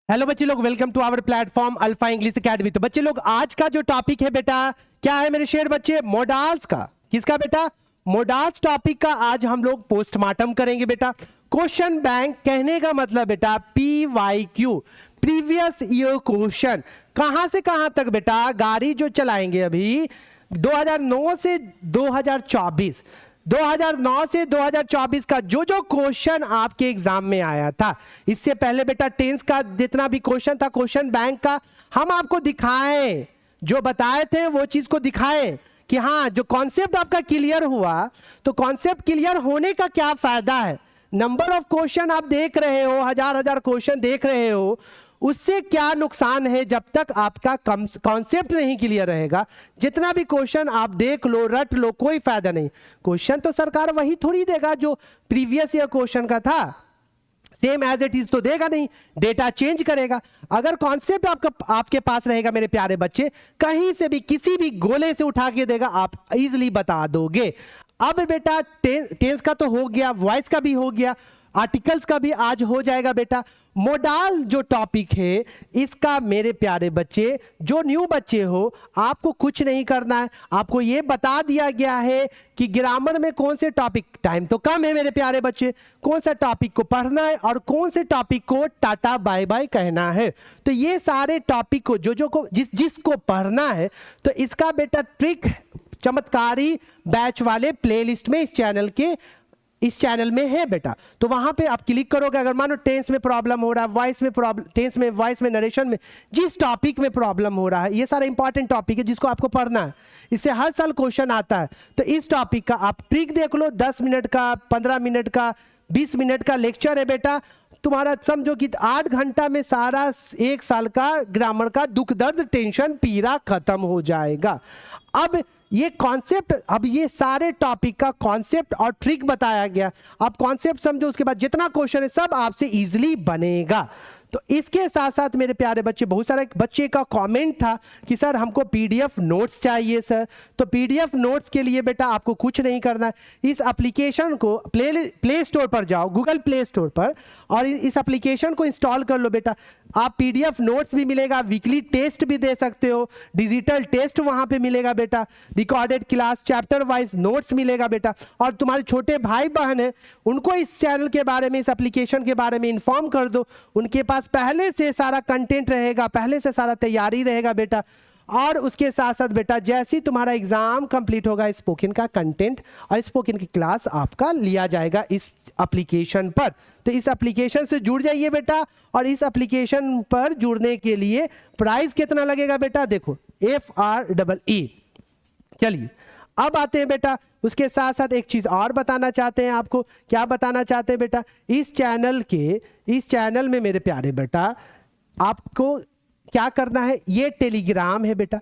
Hello बच्चे लोग, welcome to our platform Alpha English Academy. तो बच्चे लोग, आज का जो टॉपिक है बेटा, क्या है मेरे शेर बच्चे? मोडाल्स का। किसका बेटा? मोडाल्स टॉपिक का आज हम लोग पोस्टमार्टम करेंगे बेटा। क्वेश्चन बैंक कहने का मतलब बेटा PYQ, प्रीवियस ईयर क्वेश्चन। कहां से कहां तक बेटा? गाड़ी जो चलाएंगे अभी 2009 से 2024, 2009 से 2024 का जो जो क्वेश्चन आपके एग्जाम में आया था, इससे पहले बेटा टेंस का जितना भी क्वेश्चन था क्वेश्चन बैंक का, हम आपको दिखाएं, जो बताए थे वो चीज को दिखाएं कि हाँ जो कॉन्सेप्ट आपका क्लियर हुआ, तो कॉन्सेप्ट क्लियर होने का क्या फायदा है। नंबर ऑफ क्वेश्चन आप देख रहे हो, हजार हजार क्वेश्चन देख रहे हो, उससे क्या नुकसान है जब तक आपका कॉन्सेप्ट नहीं क्लियर रहेगा। जितना भी क्वेश्चन आप देख लो, रट लो, कोई फायदा नहीं। क्वेश्चन तो सरकार वही थोड़ी देगा जो प्रीवियस ईयर क्वेश्चन का था, सेम एज इट इज तो देगा नहीं, डेटा चेंज करेगा। अगर कॉन्सेप्ट आपके पास रहेगा मेरे प्यारे बच्चे, कहीं से भी किसी भी गोले से उठा के देगा, आप इजीली बता दोगे। अब बेटा टेंस का तो हो गया, वॉइस का भी हो गया, आर्टिकल्स का भी आज हो जाएगा बेटा। मोडाल जो टॉपिक है इसका मेरे प्यारे बच्चे, जो न्यू बच्चे हो, आपको कुछ नहीं करना है। आपको ये बता दिया गया है कि ग्रामर में कौन से टॉपिक, टाइम तो कम है मेरे प्यारे बच्चे, कौन सा टॉपिक को पढ़ना है और कौन से टॉपिक को टाटा बाय बाय कहना है। तो ये सारे टॉपिक को जिसको पढ़ना है, तो इसका बेटा ट्रिक चमत्कारी बैच वाले प्लेलिस्ट में इस चैनल में है बेटा। तो वहां पे आप क्लिक करोगे, अगर मानो टेंस में प्रॉब्लम हो रहा है, वॉइस में प्रॉब्लम, टेंस में, वॉइस में, नरेशन में, जिस टॉपिक में प्रॉब्लम हो रहा है, ये सारा इंपॉर्टेंट टॉपिक है जिसको आपको पढ़ना है, इससे हर साल क्वेश्चन आता है। तो इस टॉपिक का आप ट्रिक देख लो, 10 मिनट का, 15 मिनट का, 20 मिनट का लेक्चर है बेटा। तुम्हारा समझो कि 8 घंटा में सारा 1 साल का ग्रामर का दुख दर्द, टेंशन, पीड़ा खत्म हो जाएगा। अब ये कॉन्सेप्ट, अब ये सारे टॉपिक का कॉन्सेप्ट और ट्रिक बताया गया। आप कॉन्सेप्ट समझो, उसके बाद जितना क्वेश्चन है सब आपसे इजीली बनेगा। तो इसके साथ साथ मेरे प्यारे बच्चे, बहुत सारे बच्चे का कमेंट था कि सर हमको पीडीएफ नोट्स चाहिए सर। तो पीडीएफ नोट्स के लिए बेटा आपको कुछ नहीं करना है, इस एप्लीकेशन को प्ले स्टोर पर जाओ, गूगल प्ले स्टोर पर, और इस एप्लीकेशन को इंस्टॉल कर लो बेटा। आप पीडीएफ नोट्स भी मिलेगा, वीकली टेस्ट भी दे सकते हो, डिजिटल टेस्ट वहां पे मिलेगा बेटा, recorded class, chapter wise notes मिलेगा बेटा। और तुम्हारे छोटे भाई बहन है, उनको इस चैनल के बारे में, इस एप्लीकेशन के बारे में इन्फॉर्म कर दो। उनके पास पहले से सारा कंटेंट रहेगा, पहले से सारा तैयारी रहेगा बेटा। और उसके साथ साथ बेटा जैसे ही तुम्हारा एग्जाम कंप्लीट होगा, स्पोकन का कंटेंट और स्पोकन की क्लास आपका लिया जाएगा इस एप्लीकेशन पर। तो इस एप्लीकेशन से जुड़ जाइए बेटा। और इस एप्लीकेशन पर जुड़ने के लिए प्राइस कितना लगेगा बेटा? देखो, FREE। चलिए अब आते हैं बेटा, उसके साथ साथ एक चीज और बताना चाहते हैं आपको। क्या बताना चाहते हैं बेटा? इस चैनल में मेरे प्यारे बेटा आपको क्या करना है, ये टेलीग्राम है बेटा।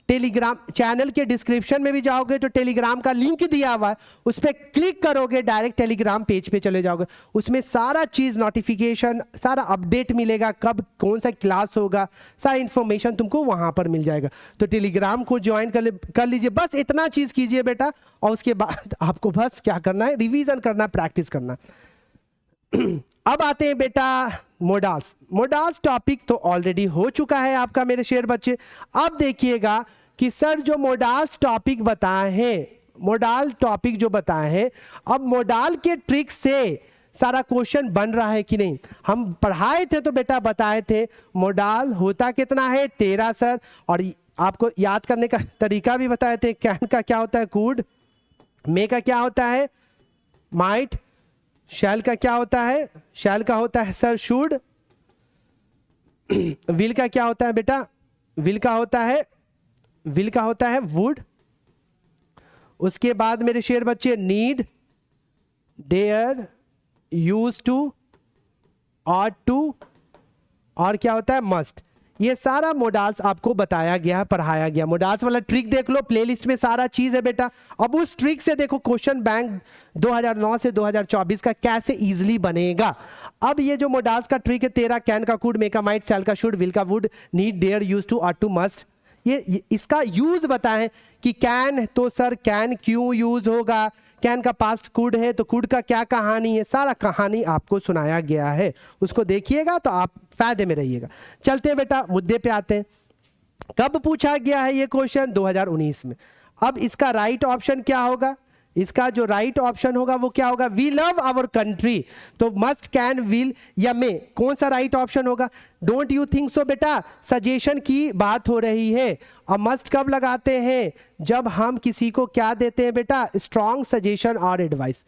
टेलीग्राम चैनल के डिस्क्रिप्शन में भी जाओगे तो टेलीग्राम का लिंक दिया हुआ है, उस पर क्लिक करोगे, डायरेक्ट टेलीग्राम पेज पे चले जाओगे। उसमें सारा चीज, नोटिफिकेशन, सारा अपडेट मिलेगा, कब कौन सा क्लास होगा, सारा इंफॉर्मेशन तुमको वहां पर मिल जाएगा। तो टेलीग्राम को ज्वाइन कर लीजिए। बस इतना चीज कीजिए बेटा, और उसके बाद आपको बस क्या करना है, रिविजन करना, प्रैक्टिस करना। अब आते हैं बेटा मोडाल्स टॉपिक तो ऑलरेडी हो चुका है आपका मेरे शेर बच्चे। अब देखिएगा कि सर जो मोडाल्स टॉपिक बताए हैं, मोडाल टॉपिक जो बताए हैं, अब मोडाल के ट्रिक से सारा क्वेश्चन बन रहा है कि नहीं। हम पढ़ाए थे तो बेटा बताए थे मोडाल होता कितना है, 13 सर। और आपको याद करने का तरीका भी बताए थे। कैन का क्या होता है, कुड। मे का क्या होता है, माइट। शैल का क्या होता है, शैल का होता है सर शुड। विल का क्या होता है बेटा, विल का होता है वुड। उसके बाद मेरे शेर बच्चे need, dare, use to, ought to, और क्या होता है मस्ट। ये सारा मोडाल्स आपको बताया गया, पढ़ाया गया। मोडाल्स वाला ट्रिक देख लो, प्लेलिस्ट में सारा चीज है बेटा। अब उस ट्रिक से देखो क्वेश्चन बैंक 2009 से 2024 का कैसे इजीली बनेगा। अब ये जो मोडाल्स का ट्रिक है, 13 कैन का कुड, मेक का माइट, शैल का शुड, विल का would, need, dare, use to, ought to, must. ये इसका यूज बताएं कि कैन, तो सर कैन क्यों यूज होगा, कैन का पास्ट कुड है तो कुड का क्या कहानी है, सारा कहानी आपको सुनाया गया है। उसको देखिएगा तो आप फायदे में रहिएगा। चलते हैं बेटा, मुद्दे पे आते हैं। कब पूछा गया है ये क्वेश्चन? 2019 में। अब इसका राइट ऑप्शन क्या होगा? इसका जो राइट ऑप्शन होगा वो क्या होगा? We love our country. तो मस्ट, कैन, विल या मे, कौन सा राइट ऑप्शन होगा? डोंट यू थिंक सो बेटा? सजेशन की बात हो रही है। और मस्ट कब लगाते हैं? जब हम किसी को क्या देते हैं बेटा? स्ट्रॉन्ग सजेशन और एडवाइस।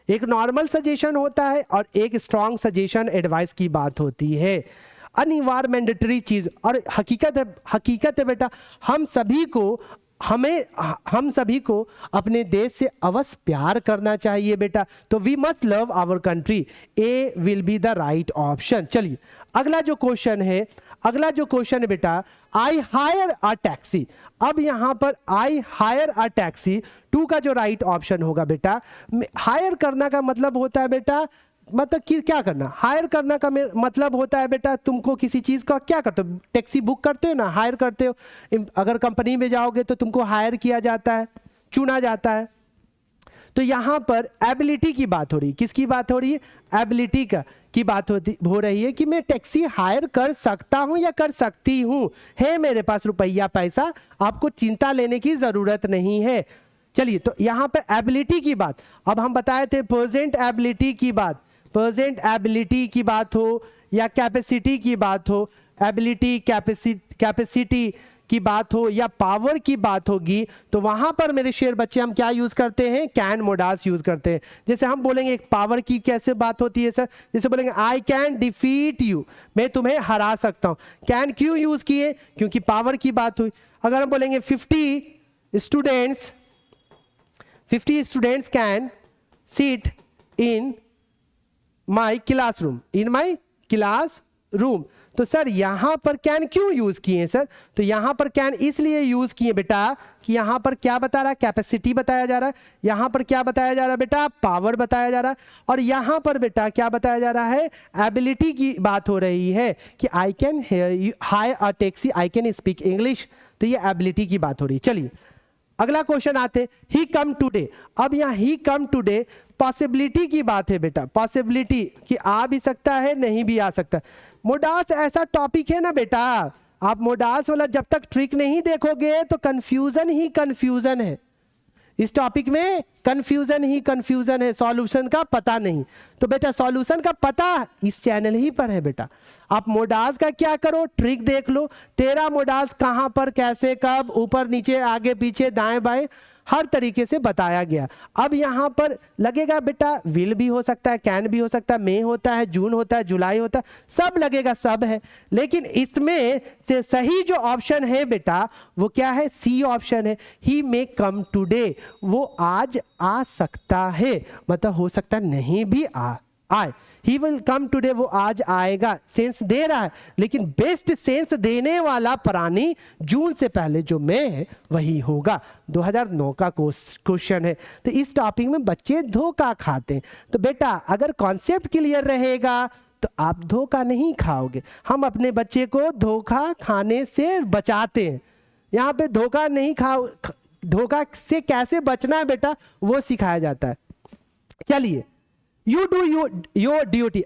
एक नॉर्मल सजेशन होता है और एक स्ट्रॉन्ग सजेशन एडवाइस की बात होती है। अनिवार्य मैंडेटरी चीज। और हकीकत है बेटा, हम सभी को अपने देश से अवश्य प्यार करना चाहिए बेटा। तो we must love our country. A will be the right option. चलिए अगला जो क्वेश्चन है बेटा, आई हायर अ टैक्सी। अब यहां पर आई हायर अ टैक्सी, 2 का जो राइट ऑप्शन होगा बेटा, हायर करना का मतलब होता है बेटा, मतलब कि क्या करना? हायर करना का मतलब होता है बेटा, तुमको किसी चीज का क्या करते हो? टैक्सी बुक करते हो ना, हायर करते हो। अगर कंपनी में जाओगे तो तुमको हायर किया जाता है, चुना जाता है। तो यहां पर एबिलिटी की बात हो रही है। किसकी बात हो रही है? एबिलिटी की बात हो रही है कि मैं टैक्सी हायर कर सकता हूं या कर सकती हूं। है मेरे पास रुपया पैसा, आपको चिंता लेने की जरूरत नहीं है। चलिए, तो यहां पर एबिलिटी की बात, अब हम बताए थे प्रेजेंट एबिलिटी की बात, प्रेजेंट एबिलिटी की बात हो या कैपेसिटी की बात हो, एबिलिटी कैपेसिटी की बात हो या पावर की बात होगी, तो वहां पर मेरे शेर बच्चे हम क्या यूज करते हैं? कैन मोडास यूज करते हैं। जैसे हम बोलेंगे एक पावर की कैसे बात होती है सर? जैसे बोलेंगे आई कैन डिफीट यू, मैं तुम्हें हरा सकता हूं। कैन क्यों यूज किए? क्योंकि पावर की बात हुई। अगर हम बोलेंगे 50 students can sit in my classroom, तो सर यहां पर कैन क्यों यूज किए सर? तो यहां पर कैन इसलिए यूज किए बेटा कि यहां पर क्या बता रहा है? कैपेसिटी बताया जा रहा है। यहां पर क्या बताया जा रहा है बेटा? पावर बताया जा रहा है। और यहां पर बेटा क्या बताया जा रहा है? एबिलिटी की बात हो रही है कि I can hire a taxi, I can speak English. तो ये एबिलिटी की बात हो रही है। चलिए अगला क्वेश्चन आते, ही कम टुडे। अब यहाँ ही कम टुडे पॉसिबिलिटी की बात है बेटा, पॉसिबिलिटी कि आ भी सकता है, नहीं भी आ सकता। मोडास ऐसा टॉपिक है ना बेटा, आप मोडास वाला जब तक ट्रिक नहीं देखोगे तो कंफ्यूजन ही कंफ्यूजन है। इस टॉपिक में कंफ्यूजन ही कंफ्यूजन है, सॉल्यूशन का पता नहीं। तो बेटा सॉल्यूशन का पता इस चैनल ही पर है बेटा। आप मोडास का क्या करो? ट्रिक देख लो, तेरा मोडास कहां पर, कैसे, कब, ऊपर नीचे, आगे पीछे, दाएं बाएं, हर तरीके से बताया गया। अब यहां पर लगेगा बेटा विल भी हो सकता है, कैन भी हो सकता है, मई होता है, जून होता है, जुलाई होता है, सब लगेगा, सब है। लेकिन इसमें से सही जो ऑप्शन है बेटा वो क्या है? सी ऑप्शन है। ही मे कम टुडे, वो आज आ सकता है, मतलब हो सकता है नहीं भी आए। ही विल कम टुडे, वो आज आएगा, सेंस दे रहा है। लेकिन बेस्ट सेंस देने वाला प्राणी जून से पहले जो मई है वही होगा। 2009 का क्वेश्चन है। तो इस टॉपिक में बच्चे धोखा खाते हैं। तो बेटा अगर कॉन्सेप्ट क्लियर रहेगा तो आप धोखा नहीं खाओगे। हम अपने बच्चे को धोखा खाने से बचाते हैं। यहाँ पे धोखा नहीं धोखा से कैसे बचना है बेटा वो सिखाया जाता है। चलिए, you do your duty,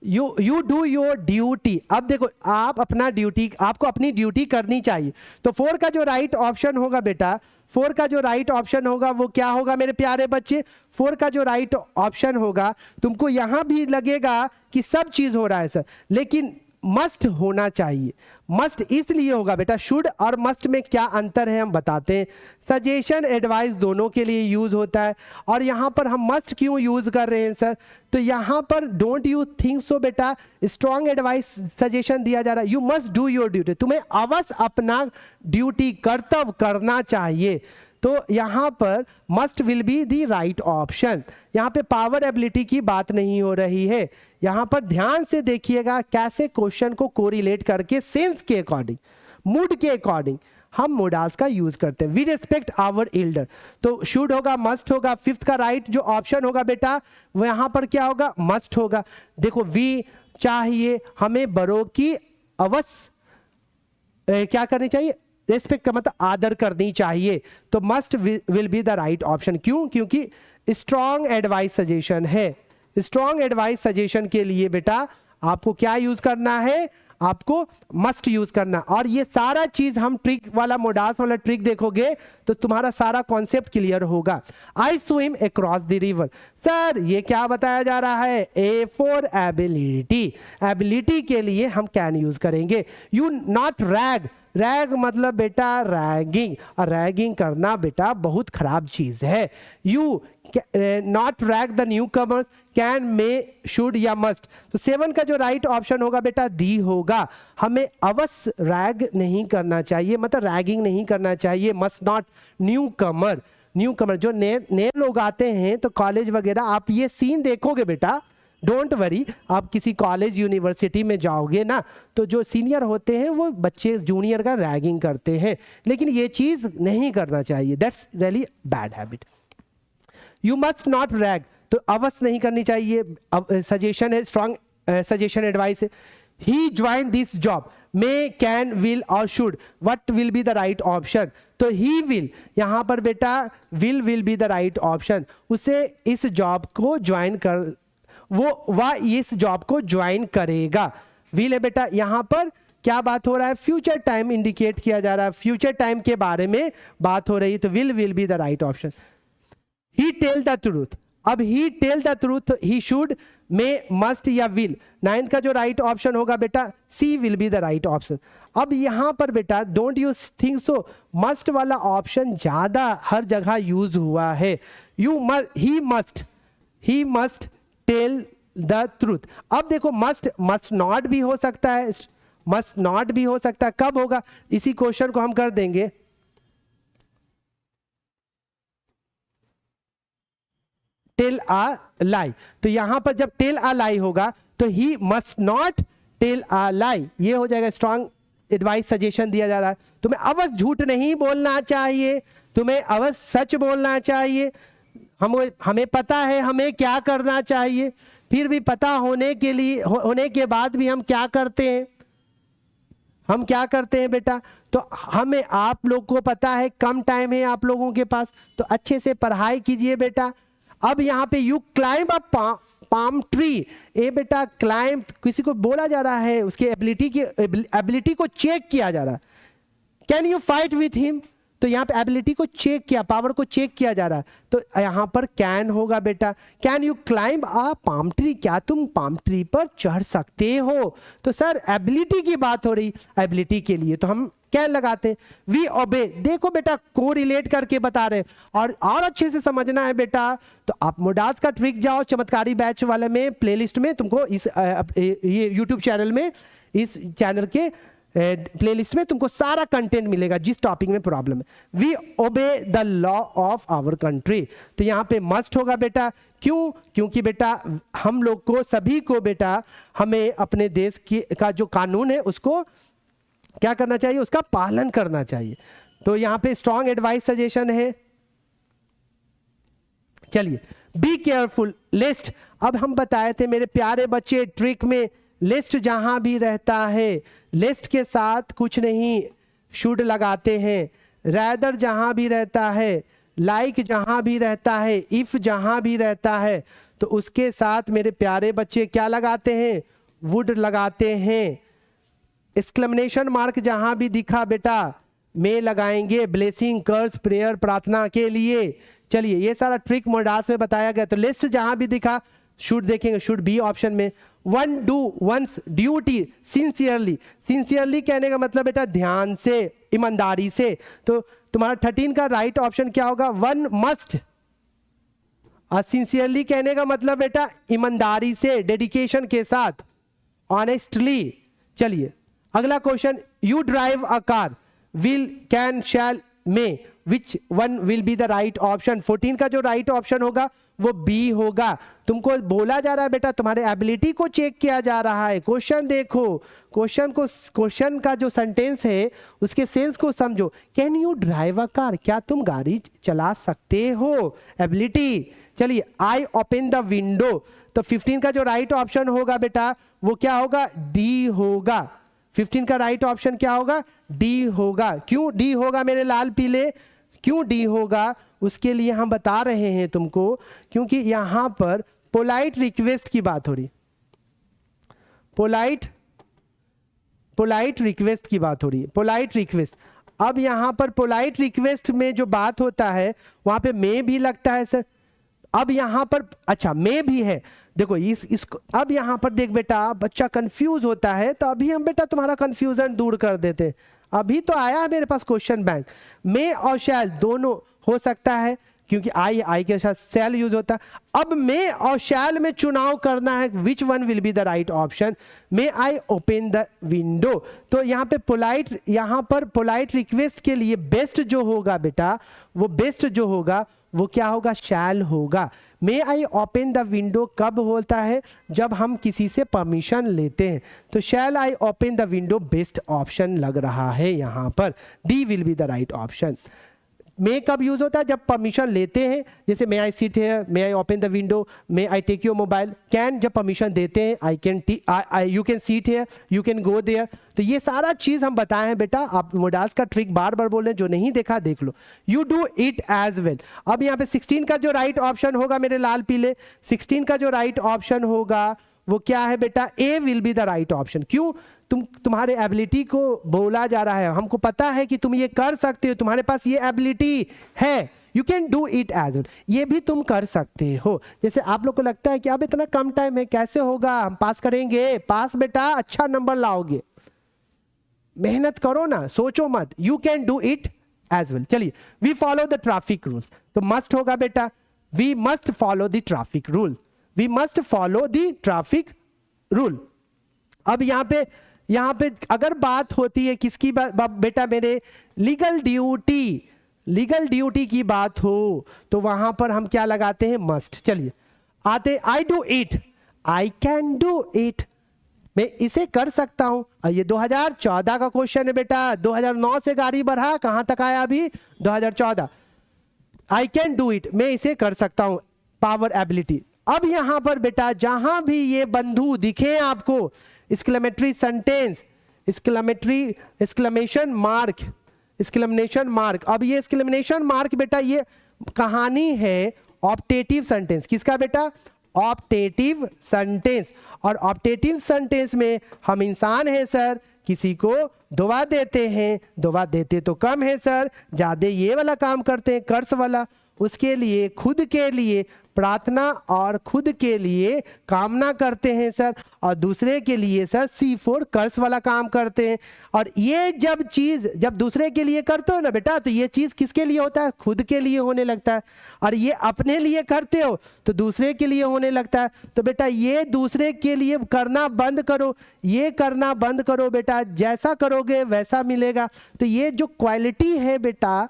you do your duty. अब देखो आप अपना ड्यूटी, आपको अपनी ड्यूटी करनी चाहिए। तो 4 का जो राइट ऑप्शन होगा बेटा, 4 का जो राइट ऑप्शन होगा वो क्या होगा मेरे प्यारे बच्चे? 4 का जो राइट ऑप्शन होगा, तुमको यहां भी लगेगा कि सब चीज हो रहा है सर, लेकिन मस्ट होना चाहिए। मस्ट इसलिए होगा बेटा, शुड और मस्ट में क्या अंतर है हम बताते हैं। सजेशन एडवाइस दोनों के लिए यूज होता है। और यहाँ पर हम मस्ट क्यों यूज कर रहे हैं सर? तो यहाँ पर डोंट यू थिंक सो बेटा, स्ट्रॉन्ग एडवाइस सजेशन दिया जा रहा है। You must do your duty, तुम्हें अवश्य अपना ड्यूटी, कर्तव्य करना चाहिए। तो यहां पर must will be the right option. यहां पे पावर एबिलिटी की बात नहीं हो रही है। यहां पर ध्यान से देखिएगा कैसे क्वेश्चन को कोरिलेट करके सेंस के अकॉर्डिंग, मूड के अकॉर्डिंग हम मोडाल्स का यूज करते हैं। वी रिस्पेक्ट आवर एल्डर, तो शुड होगा, मस्ट होगा। 5th का राइट जो ऑप्शन होगा बेटा वो यहां पर क्या होगा? मस्ट होगा। देखो वी चाहिए, हमें बड़ों की अवश्य क्या करनी चाहिए? रेस्पेक्ट का मतलब आदर करनी चाहिए। तो must will be the right option. क्यों? क्योंकि स्ट्रॉन्ग एडवाइस सजेशन है। स्ट्रॉन्ग एडवाइस सजेशन के लिए बेटा आपको क्या यूज करना है, आपको मस्ट यूज करना। और ये सारा चीज हम ट्रिक वाला मोडास वाला ट्रिक देखोगे तो तुम्हारा सारा कॉन्सेप्ट क्लियर होगा। I swim across the river, sir ये क्या बताया जा रहा है, ए फॉर एबिलिटी, एबिलिटी के लिए हम कैन यूज करेंगे। यू नॉट रैग, रैग मतलब बेटा रैगिंग, और रैगिंग करना बेटा बहुत खराब चीज है। You not rag the new commerce, can, may, should या मस्ट। तो 7 का जो राइट ऑप्शन होगा बेटा डी होगा। हमें अवश्य रैग नहीं करना चाहिए, मतलब रैगिंग नहीं करना चाहिए। Must not, newcomer, newcomer जो नए लोग आते हैं तो कॉलेज वगैरह, आप ये सीन देखोगे बेटा, डोंट वरी, आप किसी कॉलेज यूनिवर्सिटी में जाओगे ना तो जो सीनियर होते हैं वो बच्चे जूनियर का रैगिंग करते हैं, लेकिन ये चीज नहीं करना चाहिए, that's really bad habit. You must not rag, तो अवश्य नहीं करनी चाहिए, सजेशन है, स्ट्रॉन्ग सजेशन एडवाइस है। He join this job, may, can, will और should, what will be the right option. तो ही विल, यहां पर बेटा will be the right option, उसे इस जॉब को ज्वाइन कर, वह इस जॉब को ज्वाइन करेगा। विल है बेटा, यहां पर क्या बात हो रहा है, फ्यूचर टाइम इंडिकेट किया जा रहा है, फ्यूचर टाइम के बारे में बात हो रही है, तो will be the right option. He tell the truth, अब he tell the truth, he should, may, must या विल। 9 का जो राइट ऑप्शन होगा बेटा C will be the right option. अब यहां पर बेटा don't you think so, must वाला ऑप्शन ज्यादा हर जगह यूज हुआ है। He must tell the truth. अब देखो मस्ट नॉट भी हो सकता है, मस्ट नॉट भी हो सकता है, कब होगा, इसी क्वेश्चन को हम कर देंगे टेल अ लाई। तो यहां पर जब टेल अ लाई होगा तो he must not tell a lie, ये हो जाएगा। स्ट्रॉन्ग एडवाइस सजेशन दिया जा रहा है, तुम्हें अवश्य झूठ नहीं बोलना चाहिए, तुम्हें अवश्य सच बोलना चाहिए। हमें पता है हमें क्या करना चाहिए, फिर भी पता होने के लिए होने के बाद भी हम क्या करते हैं, हम क्या करते हैं बेटा, तो हमें, आप लोग को पता है कम टाइम है आप लोगों के पास, तो अच्छे से पढ़ाई कीजिए बेटा। अब यहाँ पे you climb a palm tree, ए बेटा क्लाइंब, किसी को बोला जा रहा है, उसके एबिलिटी को चेक किया जा रहा है। Can you fight with him, तो यहाँ पे एबिलिटी को चेक किया, पावर को चेक किया जा रहा है, तो यहाँ पर कैन होगा बेटा। Can you climb a palm tree, क्या तुम पाम ट्री पर चढ़ सकते हो, तो सर एबिलिटी की बात हो रही, एबिलिटी के लिए तो हम कैन लगाते। वी ओबे, देखो बेटा को रिलेट करके बता रहे, और अच्छे से समझना है बेटा तो आप मोडास का ट्रिक जाओ चमत्कारी बैच वाले में, प्लेलिस्ट में तुमको इस ये यूट्यूब चैनल में, इस चैनल के प्लेलिस्ट में तुमको सारा कंटेंट मिलेगा जिस टॉपिक में प्रॉब्लम है। We obey the law of our country, तो यहाँ पे मस्ट होगा बेटा, क्यों, क्योंकि बेटा हम लोग को सभी को बेटा हमें अपने देश की का जो कानून है उसको क्या करना चाहिए, उसका पालन करना चाहिए। तो यहाँ पे स्ट्रॉन्ग एडवाइस सजेशन है। चलिए बी केयरफुल लिस्ट, अब हम बताए थे मेरे प्यारे बच्चे ट्रिक में, लिस्ट जहां भी रहता है लिस्ट के साथ कुछ नहीं शुड लगाते हैं, रैदर जहां भी रहता है, लाइक जहां भी रहता है, इफ जहां भी रहता है, तो उसके साथ मेरे प्यारे बच्चे क्या लगाते हैं, वुड लगाते हैं। एक्सक्लेमेशन मार्क जहां भी दिखा बेटा में लगाएंगे, ब्लेसिंग, कर्स, प्रेयर, प्रार्थना के लिए। चलिए ये सारा ट्रिक मोडास में बताया गया, तो लिस्ट जहां भी दिखा शुड देखेंगे, शुड बी ऑप्शन में। One do one's, duty, sincerely, sincerely कहने का मतलब बेटा ध्यान से, ईमानदारी से, तो तुम्हारा 13 का राइट ऑप्शन क्या होगा, वन मस्ट। सिंसियरली कहने का मतलब बेटा ईमानदारी से, डेडिकेशन के साथ, ऑनेस्टली। चलिए अगला question, you drive a car, will, can, shall, may, which one will be the right option. 14 का जो राइट ऑप्शन होगा वो बी होगा। तुमको बोला जा रहा है बेटा तुम्हारे एबिलिटी को चेक किया जा रहा है। क्वेश्चन देखो, क्वेश्चन का जो सेंटेंस है उसके सेंस को समझो। Can you drive a car, क्या तुम गाड़ी चला सकते हो, एबिलिटी। चलिए आई ओपन द विंडो, तो 15 का जो राइट ऑप्शन होगा बेटा वो क्या होगा, डी होगा। 15 का राइट ऑप्शन क्या होगा, डी होगा। क्यों डी होगा मेरे लाल पीले, क्यों डी होगा उसके लिए हम बता रहे हैं तुमको, क्योंकि यहां पर पोलाइट रिक्वेस्ट की बात हो रही, पोलाइट रिक्वेस्ट की बात हो रही है, पोलाइट रिक्वेस्ट। अब यहां पर पोलाइट रिक्वेस्ट में जो बात होता है वहां पे मे भी लगता है सर। अब यहां पर अच्छा मे भी है, देखो इसको अब यहां पर देख बेटा, बच्चा कंफ्यूज होता है तो अभी हम बेटा तुम्हारा कंफ्यूजन दूर कर देते हैं। अभी तो आया है मेरे पास क्वेश्चन बैंक, मे और शैल दोनों हो सकता है क्योंकि आई के साथ शैल यूज होता है। अब मे और शैल में चुनाव करना है, विच one will be the right option. May I open the window, तो यहाँ पर पोलाइट रिक्वेस्ट के लिए बेस्ट जो होगा बेटा, वो बेस्ट जो होगा वो क्या होगा, शैल होगा। मे आई ओपन द विंडो कब होता है, जब हम किसी से परमिशन लेते हैं, तो shall I open the window best option लग रहा है यहाँ पर, D will be the right option. May कब यूज होता है, जब परमिशन लेते हैं, जैसे may I sit here, may I open the window, may I take your mobile. Can जब परमिशन देते हैं, you can seat here, you can go there. तो ये सारा चीज हम बताए हैं बेटा, आप मोडाल्स का ट्रिक बार बार बोल रहे हैं, जो नहीं देखा देख लो। You do it as well. अब यहाँ पे 16 का जो राइट ऑप्शन होगा मेरे लाल पीले, 16 का जो राइट ऑप्शन होगा वो क्या है बेटा, A will be the right option. क्यों, तुम्हारे एबिलिटी को बोला जा रहा है, हमको पता है कि तुम ये कर सकते हो, तुम्हारे पास ये एबिलिटी है, you can do it as well, ये भी तुम कर सकते हो। जैसे आप लोग को लगता है कि अब इतना कम टाइम है, कैसे होगा, हम पास करेंगे, पास बेटा अच्छा नंबर लाओगे, मेहनत करो ना, सोचो मत, you can do it as well. चलिए, we follow the traffic rules, तो मस्ट होगा बेटा, we must follow the traffic rule, we must follow the traffic rule. अब यहाँ पे अगर बात होती है किसकी बेटा, मेरे लीगल ड्यूटी की बात हो तो वहां पर हम क्या लगाते हैं, मस्ट। चलिए आते, I do it, I can do it, मैं इसे कर सकता हूं। ये 2014 का क्वेश्चन है बेटा, 2009 से गाड़ी बढ़ा, कहां तक आया अभी 2014। आई कैन डू इट, मैं इसे कर सकता हूं, पावर एबिलिटी। अब यहां पर बेटा जहां भी ये बंधु दिखे आपको, एक्सक्लेमेटरी सेंटेंस, एक्सक्लेमेशन मार्क। अब ये एक्सक्लेमेशन मार्क बेटा, ये कहानी है ऑप्टेटिव सेंटेंस, किसका बेटा, ऑप्टेटिव सेंटेंस। और ऑप्टेटिव सेंटेंस में हम इंसान हैं सर, किसी को दुआ देते हैं, दुआ देते तो कम है सर, ज्यादा ये वाला काम करते हैं, कर्स वाला, उसके लिए खुद के लिए प्रार्थना और खुद के लिए कामना करते हैं सर, और दूसरे के लिए सर C4 कर्स वाला काम करते हैं। और ये जब दूसरे के लिए करते हो ना बेटा, तो ये चीज किसके लिए होता है, खुद के लिए होने लगता है। और ये अपने लिए करते हो तो दूसरे के लिए होने लगता है। तो बेटा ये दूसरे के लिए करना बंद करो, ये करना बंद करो बेटा, जैसा करोगे वैसा मिलेगा। तो ये जो क्वालिटी है बेटा,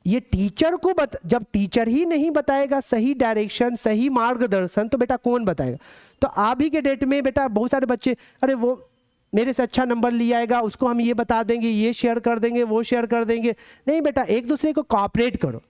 ये टीचर को जब टीचर ही नहीं बताएगा सही डायरेक्शन, सही मार्गदर्शन, तो बेटा कौन बताएगा। तो आप ही के डेट में बेटा बहुत सारे बच्चे, अरे वो मेरे से अच्छा नंबर ले आएगा, उसको हम ये बता देंगे, ये शेयर कर देंगे, वो शेयर कर देंगे। नहीं बेटा, एक दूसरे को कोऑपरेट करो।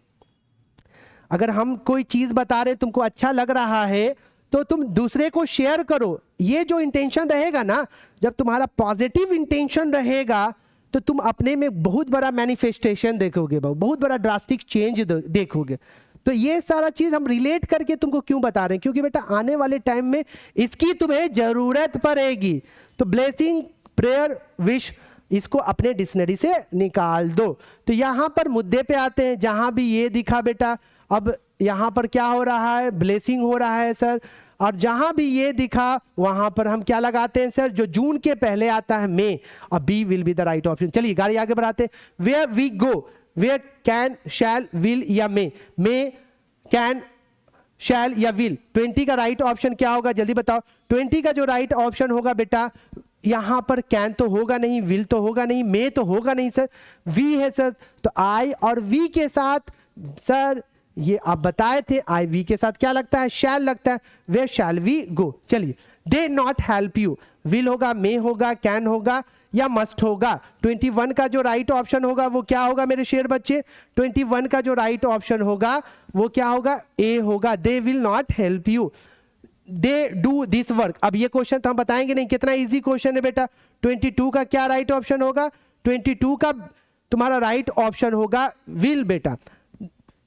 अगर हम कोई चीज बता रहे, तुमको अच्छा लग रहा है, तो तुम दूसरे को शेयर करो। ये जो इंटेंशन रहेगा ना, जब तुम्हारा पॉजिटिव इंटेंशन रहेगा, तो तुम अपने में बहुत बड़ा मैनिफेस्टेशन देखोगे, बहुत बड़ा ड्रास्टिक चेंज देखोगे। तो ये सारा चीज हम रिलेट करके तुमको क्यों बता रहे हैं, क्योंकि बेटा आने वाले टाइम में इसकी तुम्हें जरूरत पड़ेगी। तो ब्लेसिंग, प्रेयर, विश, इसको अपने डिक्शनरी से निकाल दो। तो यहां पर मुद्दे पे आते हैं, जहां भी ये दिखा बेटा, अब यहां पर क्या हो रहा है, ब्लेसिंग हो रहा है सर। और जहां भी ये दिखा वहां पर हम क्या लगाते हैं सर, जो जून के पहले आता है मे, और B will be the right option. चलिए गाड़ी आगे बढ़ाते हैं। Where we go, where can, shall, will या मे कैन, शैल या विल। 20 का राइट ऑप्शन क्या होगा, जल्दी बताओ। 20 का जो राइट ऑप्शन होगा बेटा, यहां पर कैन तो होगा नहीं, विल तो होगा नहीं, मे तो होगा नहीं सर, वी है सर। तो आई और वी के साथ सर, ये आप बताए थे, आई वी के साथ क्या लगता है, शैल लगता है। Where shall we go. चलिए, they not help you, will होगा, मे होगा, कैन होगा या मस्ट होगा। 21 का जो राइट ऑप्शन होगा वो क्या होगा मेरे शेर बच्चे, 21 का जो राइट ऑप्शन होगा वो क्या होगा, ए होगा। They will not help you, they do this work. अब ये क्वेश्चन तो हम बताएंगे नहीं, कितना इजी क्वेश्चन है बेटा। 22 का क्या राइट ऑप्शन होगा, 22 का तुम्हारा राइट ऑप्शन होगा विल बेटा।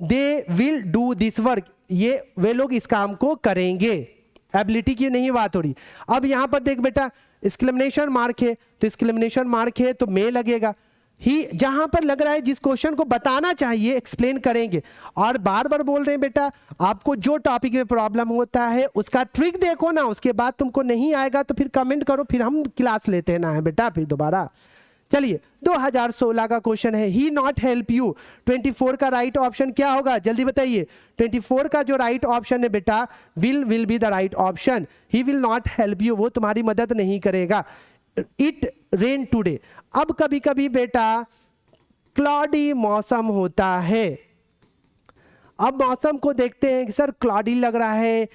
They will do this work, ये वे लोग इस काम को करेंगे। एबिलिटी की नहीं बात हो रही। अब यहां पर देख बेटा, एक्सक्लेमेशन मार्क है तो एक्सक्लेमेशन मार्क है तो मे लगेगा। ही जहां पर लग रहा है जिस क्वेश्चन को बताना चाहिए एक्सप्लेन करेंगे। और बार बार बोल रहे हैं बेटा, आपको जो टॉपिक में प्रॉब्लम होता है उसका ट्रिक देखो ना, उसके बाद तुमको नहीं आएगा तो फिर कमेंट करो, फिर हम क्लास लेते हैं ना है बेटा फिर दोबारा। चलिए 2016 का क्वेश्चन है, ही नॉट हेल्प यू। 24 का राइट ऑप्शन क्या होगा जल्दी बताइए। 24 का जो राइट ऑप्शन है बेटा will be the right option. He will not help you, वो तुम्हारी मदद नहीं करेगा। इट रेन टुडे, अब कभी कभी बेटा क्लॉडी मौसम होता है। अब मौसम को देखते हैं कि सर क्लॉडी लग रहा है,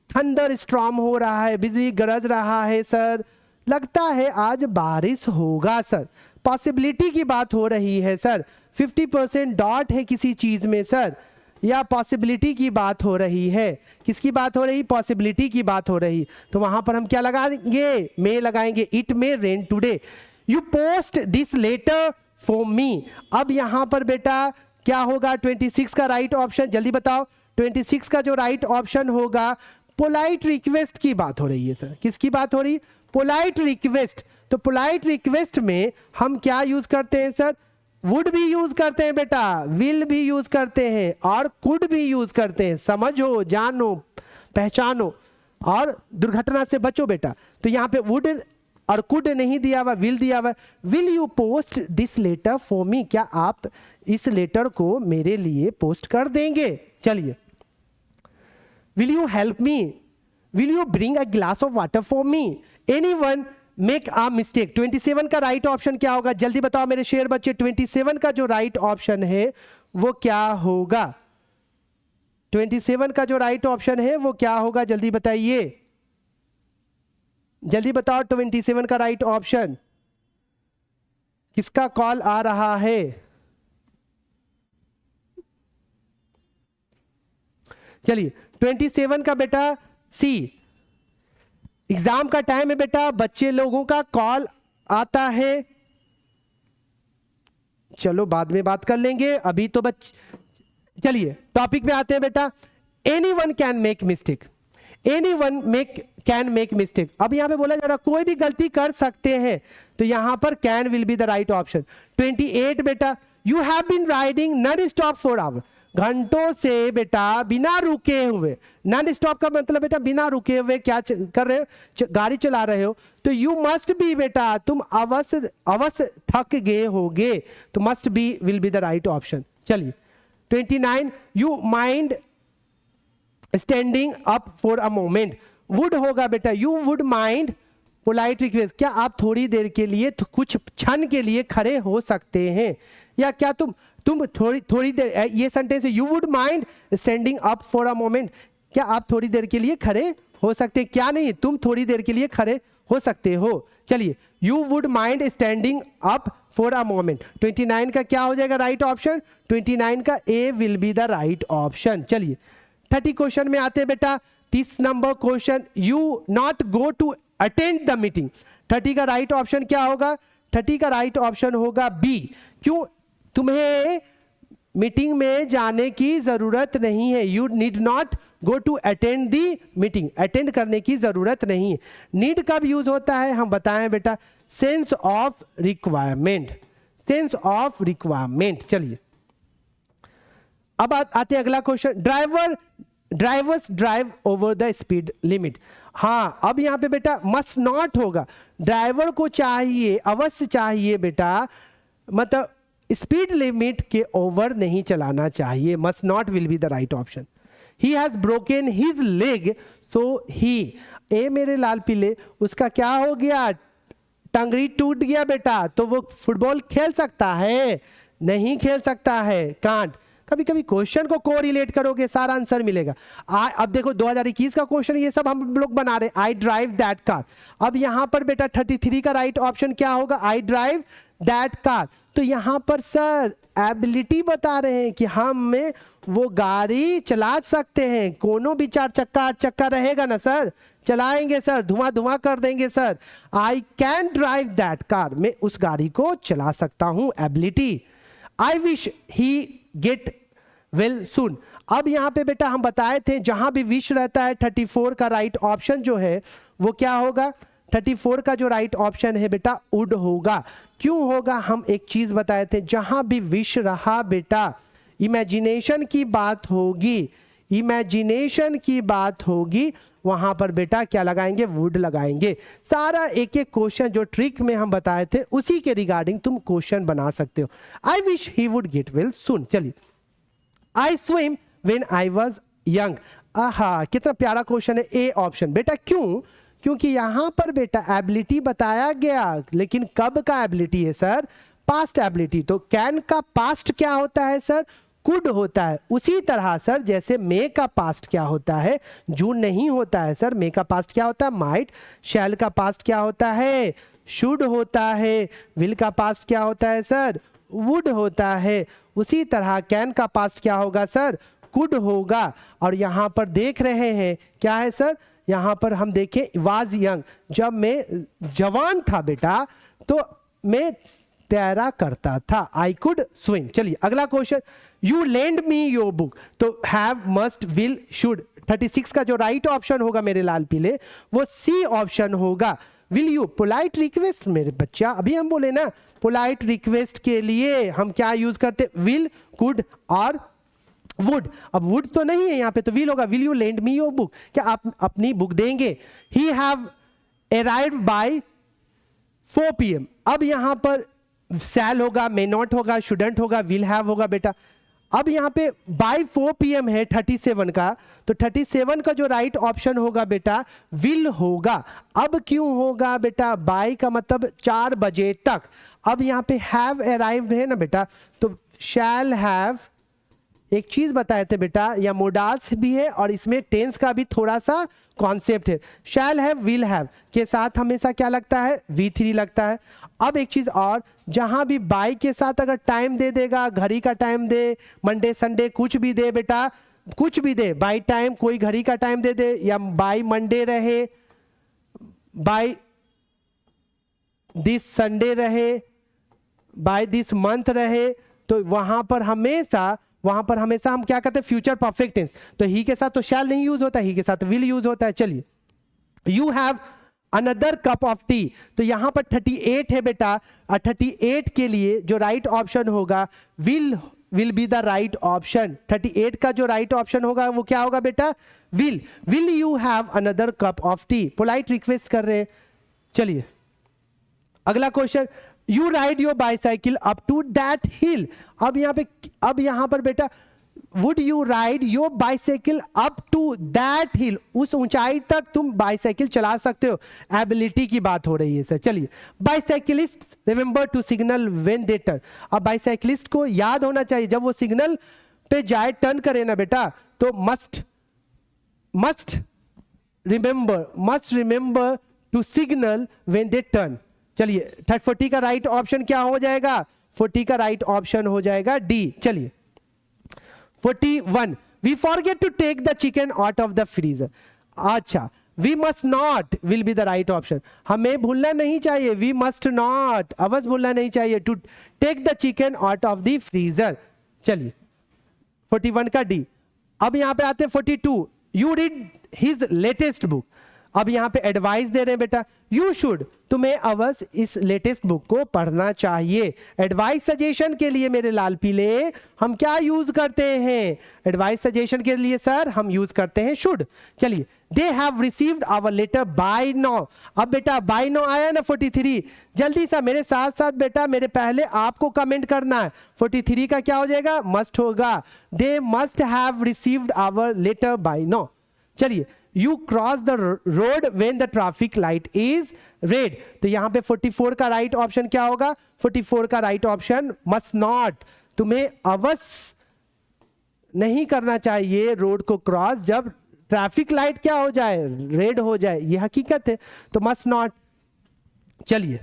थंडर स्टॉर्म हो रहा है, बिजली गरज रहा है सर, लगता है आज बारिश होगा सर, पॉसिबिलिटी की बात हो रही है सर, 50% डॉट है किसी चीज में सर, या पॉसिबिलिटी की बात हो रही है। किसकी बात हो रही? पॉसिबिलिटी की बात हो रही। तो वहां पर हम क्या लगाएंगे? मे लगाएंगे। It may rain today. You post this letter for me. अब यहां पर बेटा क्या होगा? 26 का राइट ऑप्शन जल्दी बताओ। 26 का जो राइट ऑप्शन होगा, पोलाइट रिक्वेस्ट की बात हो रही है सर। किसकी बात हो रही? Polite request. तो पोलाइट रिक्वेस्ट में हम क्या यूज करते हैं सर? वुड भी यूज करते हैं बेटा, विल भी यूज करते हैं और कुड भी यूज करते हैं। समझो, जानो, पहचानो और दुर्घटना से बचो बेटा। तो यहां पे वुड और कुड नहीं दिया हुआ, विल दिया हुआ। Will you post this letter for me, क्या आप इस लेटर को मेरे लिए पोस्ट कर देंगे? चलिए, will you help me, will you bring a glass of water for me, anyone make a mistake. 27 का राइट ऑप्शन क्या होगा जल्दी बताओ मेरे शेर बच्चे। 27 का जो राइट ऑप्शन है वो क्या होगा? 27 का जो राइट ऑप्शन है वो क्या होगा जल्दी बताइए, जल्दी बताओ। 27 का राइट ऑप्शन किसका कॉल आ रहा है? चलिए 27 का बेटा सी। एग्जाम का टाइम है बेटा, बच्चे लोगों का कॉल आता है। चलो बाद में बात कर लेंगे, अभी तो चलिए टॉपिक पे आते हैं बेटा। Anyone can make mistake, anyone can make mistake. अब यहां पे बोला जा रहा कोई भी गलती कर सकते हैं, तो यहां पर can will be the right option. 28 बेटा, you have been riding non stop for hour, घंटों से बेटा बिना रुके हुए। नॉन स्टॉप का मतलब बेटा बिना रुके हुए क्या कर रहे हो? गाड़ी चला रहे हो। तो यू मस्ट बी बेटा, तुम अवश्य थक गए होगे, तो must be will be the right option. चलिए 29, you mind standing up for a moment, would होगा बेटा, you would mind polite request, क्या आप थोड़ी देर के लिए कुछ क्षण के लिए खड़े हो सकते हैं? या क्या तुम थोड़ी देर, ये सेंटेंस है, you would mind standing up for a moment, क्या आप थोड़ी देर के लिए खड़े हो सकते हैं? क्या नहीं, तुम थोड़ी देर के लिए खड़े हो सकते हो। चलिए, you would mind standing up for a moment. 29 का क्या हो जाएगा राइट ऑप्शन? 29 का A will be the right option. चलिए 30 क्वेश्चन में आते हैं बेटा। 30 नंबर question, you not go to attend the meeting. 30 का राइट ऑप्शन क्या होगा? 30 का राइट ऑप्शन होगा बी। क्यों? तुम्हें मीटिंग में जाने की जरूरत नहीं है। You need not go to attend the meeting, attend करने की जरूरत नहीं है। नीड कब यूज होता है हम बताएं बेटा? Sense of requirement, sense of requirement. चलिए अब आते हैं अगला question. Drivers drive over the speed limit. हाँ, अब यहां पे बेटा मस्ट नॉट होगा, ड्राइवर को चाहिए, अवश्य चाहिए बेटा, मतलब स्पीड लिमिट के ओवर नहीं चलाना चाहिए। Must not will be the right option. He has broken his leg so he, ए मेरे लाल पीले, उसका क्या हो गया? टंगड़ी टूट गया बेटा, तो वो फुटबॉल खेल सकता है? नहीं खेल सकता है, कांट। कभी कभी क्वेश्चन को कोरिलेट करोगे सारा आंसर मिलेगा। अब देखो 2021 का क्वेश्चन ये सब हम लोग बना रहे, आई ड्राइव दैट कार। अब यहां पर बेटा 33 का राइट ऑप्शन क्या होगा? I drive that car. तो यहां पर सर एबिलिटी बता रहे हैं कि हम वो गाड़ी चला सकते हैं, कोनो भी 4 चक्का 8 चक्का रहेगा ना सर, चलाएंगे सर, धुआं धुआं कर देंगे sir. I can drive that car, मैं उस गाड़ी को चला सकता हूं, एबिलिटी। आई विश ही गेट वेल सुन। अब यहां पे बेटा हम बताए थे जहां भी विश रहता है 34 का राइट ऑप्शन जो है वो क्या होगा? 34 का जो राइट ऑप्शन है बेटा वुड होगा। क्यों होगा, हम एक चीज बताए थे, जहां भी विश रहा बेटा इमेजिनेशन की बात होगी, इमेजिनेशन की बात होगी, वहां पर बेटा क्या लगाएंगे, वुड लगाएंगे। सारा एक एक क्वेश्चन जो ट्रिक में हम बताए थे उसी के रिगार्डिंग तुम क्वेश्चन बना सकते हो। I wish he would get well soon. चलिए, I swim when I was young. आहा, कितना प्यारा क्वेश्चन है। ए ऑप्शन बेटा, क्यों, क्योंकि यहां पर बेटा एबिलिटी बताया गया, लेकिन कब का एबिलिटी है सर, पास्ट एबिलिटी। तो कैन का पास्ट क्या होता है सर, कुड होता है। उसी तरह सर जैसे मे का पास्ट क्या होता है, जून नहीं होता है सर, मे का पास्ट क्या होता है, माइट। शैल का पास्ट क्या होता है, शुड होता है। विल का पास्ट क्या होता है सर, वुड होता है। उसी तरह कैन का पास्ट क्या होगा सर, कुड होगा। और यहां पर देख रहे हैं क्या है सर, यहां पर हम देखें वाज यंग, जब मैं जवान था बेटा तो मैं तैरा करता था, आई कुड स्विम। चलिए अगला question, you lend me your book. तो हैव, मस्ट, विल, शुड। 36 का जो राइट ऑप्शन होगा मेरे लाल पीले वो सी ऑप्शन होगा। विल यू, पोलाइट रिक्वेस्ट मेरे बच्चा, अभी हम बोले ना पोलाइट रिक्वेस्ट के लिए हम क्या यूज करते, विल, कुड और वुड। अब वुड तो नहीं है यहाँ पे, तो विल होगा। Will you lend me your book, क्या आप अपनी बुक देंगे। He have arrived by 4 PM। अब यहां पर शैल होगा, मे नॉट होगा, शुडंट होगा, विल हैव होगा बेटा। अब यहाँ पे बाय 4 PM है 37 का, तो 37 का जो राइट ऑप्शन होगा बेटा विल होगा। अब क्यों होगा बेटा, बाय का मतलब 4 बजे तक। अब यहाँ पे हैव अराइव्ड है ना बेटा, तो शैल हैव, एक चीज बताए थे बेटा, या मोडाल्स भी है और इसमें टेंस का भी थोड़ा सा कॉन्सेप्ट है। शैल हैव, विल हैव के साथ हमेशा क्या लगता है, V3 लगता है। अब एक चीज और, जहां भी बाय के साथ अगर टाइम दे देगा, घड़ी का टाइम दे, मंडे संडे कुछ भी दे बेटा, कुछ भी दे, बाय टाइम कोई घड़ी का टाइम दे दे, या बाय मंडे रहे, बाय दिस संडे रहे, बाय दिस मंथ रहे, तो वहां पर हमेशा हम क्या करते हैं, फ्यूचर परफेक्ट टेंस। तो ही के साथ तो शैल नहीं यूज होता, ही के साथ विल यूज होता है। चलिए, you have another cup of T, तो यहां पर 38 है बेटा, और 38 के लिए जो राइट ऑप्शन होगा will be the right option. 38 का जो राइट ऑप्शन होगा वो क्या होगा बेटा, will you have another cup of tea. Polite request कर रहे हैं। चलिए अगला question, you ride your bicycle up to that hill. अब यहां पर बेटा would you ride your bicycle up to that hill, उस ऊंचाई तक तुम बाइसाइकिल चला सकते हो। एबिलिटी की बात हो रही है सर। चलिए, bicyclist remember to signal when they turn. अब बाइसाइकिलिस्ट को याद होना चाहिए जब वो सिग्नल पे जाए, टर्न करे ना बेटा, तो must remember to signal when they turn. चलिए 40 का राइट ऑप्शन क्या हो जाएगा, 40 का राइट ऑप्शन हो जाएगा डी। चलिए 41, we forget to take the chicken out of the freezer. अच्छा, we must not will be the right option. हमें भूलना नहीं चाहिए, वी मस्ट नॉट, अवश्य भूलना नहीं चाहिए, to take the chicken out of the freezer. चलिए 41 का डी। अब यहां पे आते हैं 42, you read his latest book. अब यहां पे एडवाइस दे रहे हैं बेटा, यू शुड, तुम्हें अवश्य इस लेटेस्ट बुक को पढ़ना चाहिए। एडवाइस सजेशन के लिए मेरे लाल पीले हम क्या यूज करते हैं, एडवाइस सजेशन के लिए सर हम यूज करते हैं शुड। चलिए, they have received our letter by now. अब बेटा बाय नाउ आया ना 43, जल्दी सा मेरे साथ साथ बेटा मेरे पहले आपको कमेंट करना है। 43 का क्या हो जाएगा, मस्ट होगा। They must have received our letter by now. चलिए, you cross the road when the traffic light is red. तो यहां पे 44 का राइट ऑप्शन क्या होगा, 44 का राइट ऑप्शन मस्ट नॉट, तुम्हें अवश्य नहीं करना चाहिए रोड को क्रॉस जब ट्रैफिक लाइट क्या हो जाए, रेड हो जाए, ये हकीकत है, तो मस्ट नॉट। चलिए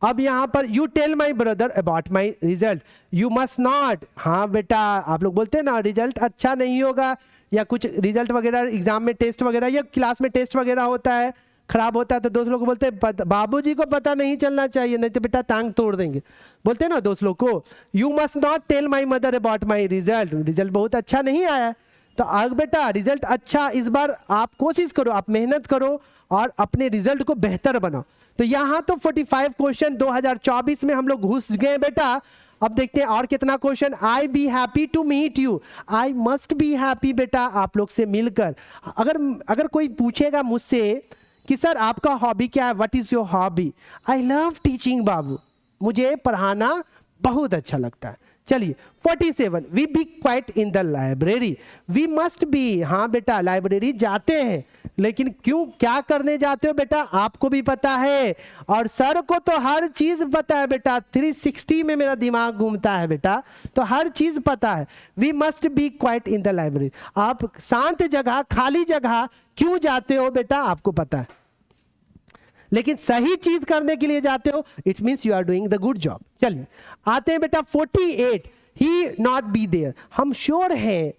अब यहां पर you tell my brother about my result, you must not. हाँ बेटा, आप लोग बोलते हैं ना रिजल्ट अच्छा नहीं होगा, या कुछ रिजल्ट वगैरह एग्जाम में टेस्ट वगैरह या क्लास में टेस्ट वगैरह होता है, खराब होता है, तो दोस्त लोग को बोलते हैं बाबूजी को पता नहीं चलना चाहिए, नहीं तो बेटा टांग तोड़ देंगे, बोलते हैं ना दोस्त लोग को। You must not tell my mother about my result, result बहुत अच्छा नहीं आया, तो आग बेटा रिजल्ट अच्छा, इस बार आप कोशिश करो, आप मेहनत करो और अपने रिजल्ट को बेहतर बनाओ। तो यहाँ तो 45 क्वेश्चन 2024 में हम लोग घुस गए बेटा। अब देखते हैं और कितना question. I be happy to meet you, I must be happy बेटा आप लोग से मिलकर। अगर कोई पूछेगा मुझसे कि सर आपका हॉबी क्या है, what is your hobby, I love teaching बाबू, मुझे पढ़ाना बहुत अच्छा लगता है। चलिए 47, we be quite in the library, we must be, हाँ बेटा लाइब्रेरी जाते हैं, लेकिन क्यों, क्या करने जाते हो बेटा आपको भी पता है, और सर को तो हर चीज पता है बेटा, 360 में मेरा दिमाग घूमता है बेटा, तो हर चीज पता है। We must be quite in the library, आप शांत जगह खाली जगह क्यों जाते हो बेटा आपको पता है, लेकिन सही चीज करने के लिए जाते हो, it means you are doing the good job. चलिए आते हैं बेटा 48, ही नॉट बी देयर, हम श्योर हैं,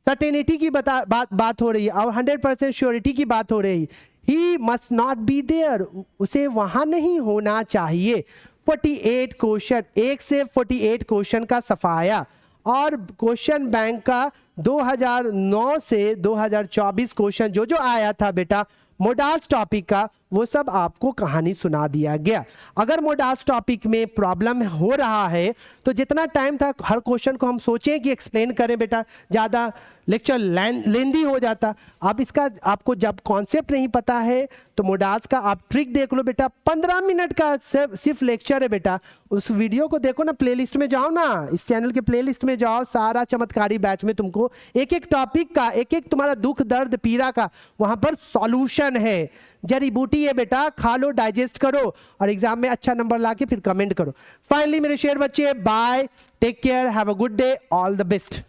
सर्टेनिटी की बात हो रही है और 100% श्योरिटी की बात हो रही है। He must not be there, उसे वहां नहीं होना चाहिए। 48 क्वेश्चन, 1 से 48 क्वेश्चन का सफाया, और क्वेश्चन बैंक का 2009 से 2024 क्वेश्चन जो जो आया था बेटा मोडाल्स टॉपिक का, वो सब आपको कहानी सुना दिया गया। अगर मोडाल्स टॉपिक में प्रॉब्लम हो रहा है तो जितना टाइम था हर क्वेश्चन को हम सोचें कि एक्सप्लेन करें बेटा, ज़्यादा लेक्चर लेंदी हो जाता। अब इसका आपको जब कॉन्सेप्ट नहीं पता है तो मोडाल्स का आप ट्रिक देख लो बेटा, 15 मिनट का सिर्फ लेक्चर है बेटा, उस वीडियो को देखो ना, प्लेलिस्ट में जाओ ना, इस चैनल के प्लेलिस्ट में जाओ, सारा चमत्कारी बैच में तुमको एक एक टॉपिक का, एक एक तुम्हारा दुख दर्द पीड़ा का वहां पर सॉल्यूशन है। जड़ी बूटी है बेटा, खा लो, डाइजेस्ट करो और एग्जाम में अच्छा नंबर लाके फिर कमेंट करो। फाइनली मेरे शेयर बच्चे, bye, take care, have a good day, all the best.